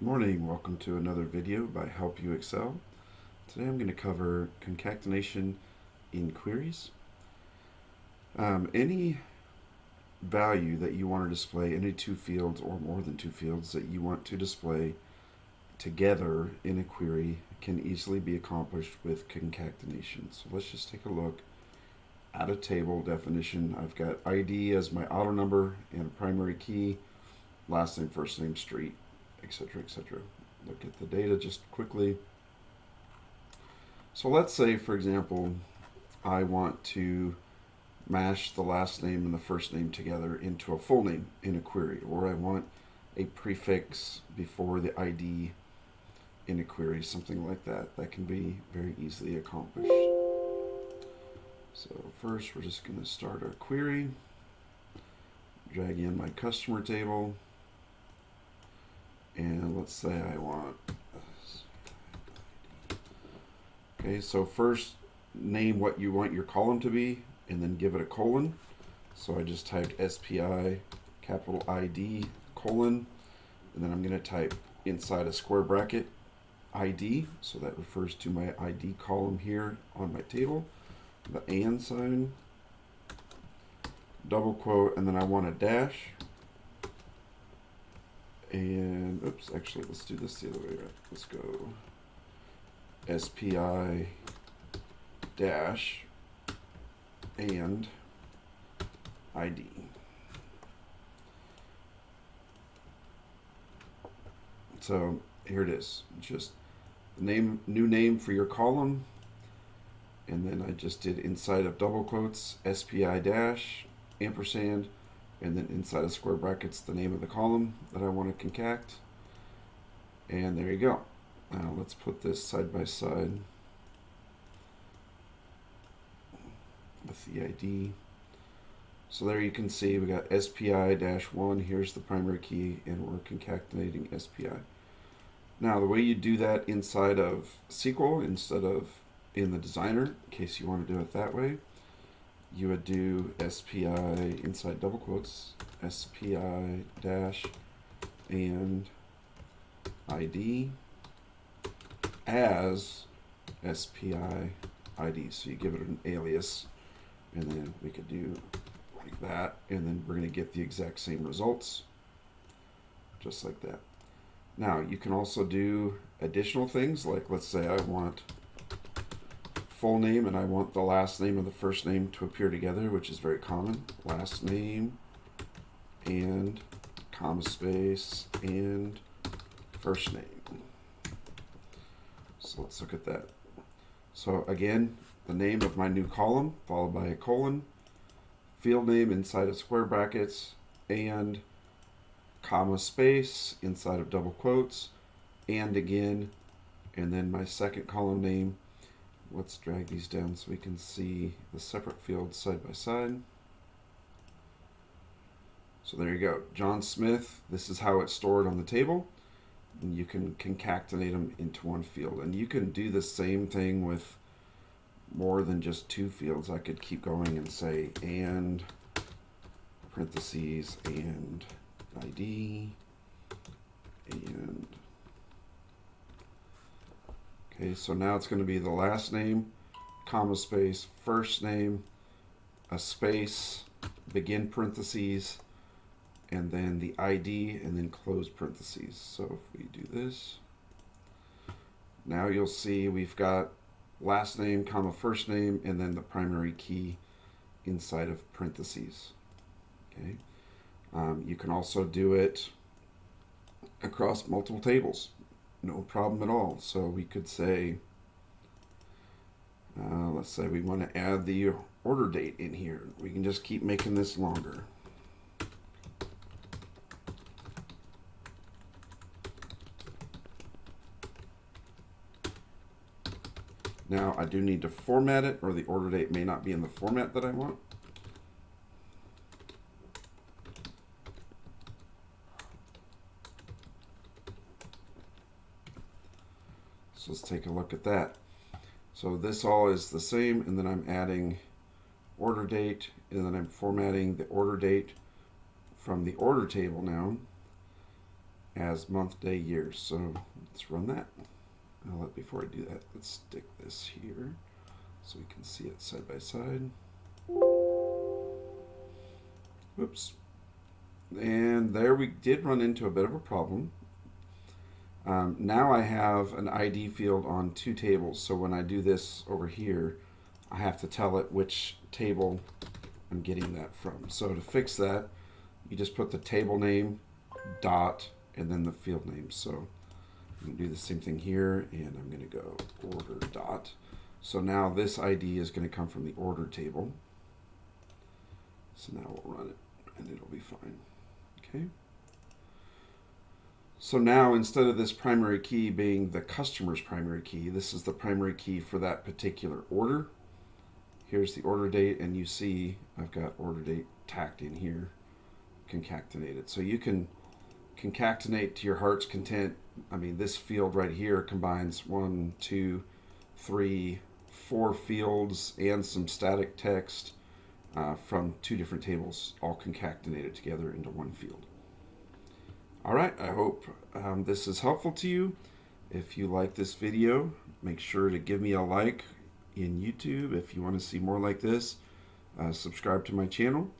Good morning, welcome to another video by Help You Excel. Today I'm going to cover concatenation in queries. Any value that you want to display, any two fields or more than two fields that you want to display together in a query can easily be accomplished with concatenation. So let's just take a look at a table definition. I've got ID as my auto number and a primary key, last name, first name, street, etc., etc. Look at the data just quickly. So let's say, for example, I want to mash the last name and the first name together into a full name in a query, or I want a prefix before the ID in a query, something like that. That can be very easily accomplished. So first, we're just going to start our query, drag in my customer table, and let's say I want, okay, so first name what you want your column to be and then give it a colon. So I just typed SPI capital ID colon, and then I'm going to type inside a square bracket ID, so that refers to my ID column here on my table, the and sign, double quote, and then I want a dash. And oops, actually, let's do this the other way. Right? Let's go SPI dash and ID. So here it is. Just the name, new name for your column, and then I just did inside of double quotes SPI dash ampersand, and then inside of square brackets the name of the column that I want to concact. And there you go. Now let's put this side by side with the ID. So there you can see we got SPI-1, here's the primary key, and we're concatenating SPI. Now the way you do that inside of SQL instead of in the designer, in case you want to do it that way, you would do SPI inside double quotes, SPI dash and ID as SPI ID. So you give it an alias, and then we could do like that, and then we're going to get the exact same results, just like that. Now you can also do additional things, like let's say I want full name and I want the last name and the first name to appear together, which is very common. Last name and comma space and first name. So let's look at that. So again, the name of my new column followed by a colon, field name inside of square brackets, and comma space inside of double quotes, and again, and then my second column name. Let's drag these down so we can see the separate fields side by side. So there you go, John Smith. This is how it's stored on the table, and you can concatenate them into one field. And you can do the same thing with more than just two fields. I could keep going and say and parentheses and ID and okay, so now it's going to be the last name, comma space, first name, a space, begin parentheses, and then the ID, and then close parentheses. So if we do this, now you'll see we've got last name, comma, first name, and then the primary key inside of parentheses. Okay. You can also do it across multiple tables. No problem at all. So we could say, let's say we want to add the order date in here. We can just keep making this longer. Now I do need to format it, or the order date may not be in the format that I want. So let's take a look at that. So this all is the same, and then I'm adding order date, and then I'm formatting the order date from the order table now. as month, day, year. So let's run that. Before I do that, let's stick this here so we can see it side by side. Whoops. And there we did run into a bit of a problem. Now I have an ID field on two tables, so when I do this over here, I have to tell it which table I'm getting that from. So to fix that, you just put the table name, dot, and then the field name. So I'm going to do the same thing here, and I'm going to go order dot. So now this ID is going to come from the order table. So now we'll run it, and it'll be fine. Okay. So now instead of this primary key being the customer's primary key, this is the primary key for that particular order. Here's the order date, and you see I've got order date tacked in here, concatenated. So you can concatenate to your heart's content. I mean, this field right here combines 1, 2, 3, 4 fields and some static text from 2 different tables, all concatenated together into one field. All right, I hope this is helpful to you. If you like this video, make sure to give me a like in YouTube. If you want to see more like this, subscribe to my channel.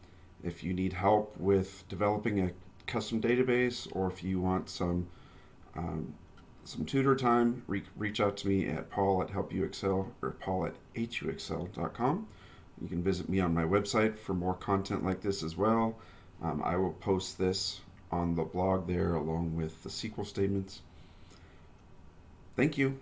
If you need help with developing a custom database, or if you want some tutor time, reach out to me at paul@helpuexcel or paul@huexcel.com. You can visit me on my website for more content like this as well. I will post this on the blog there along with the SQL statements. Thank you.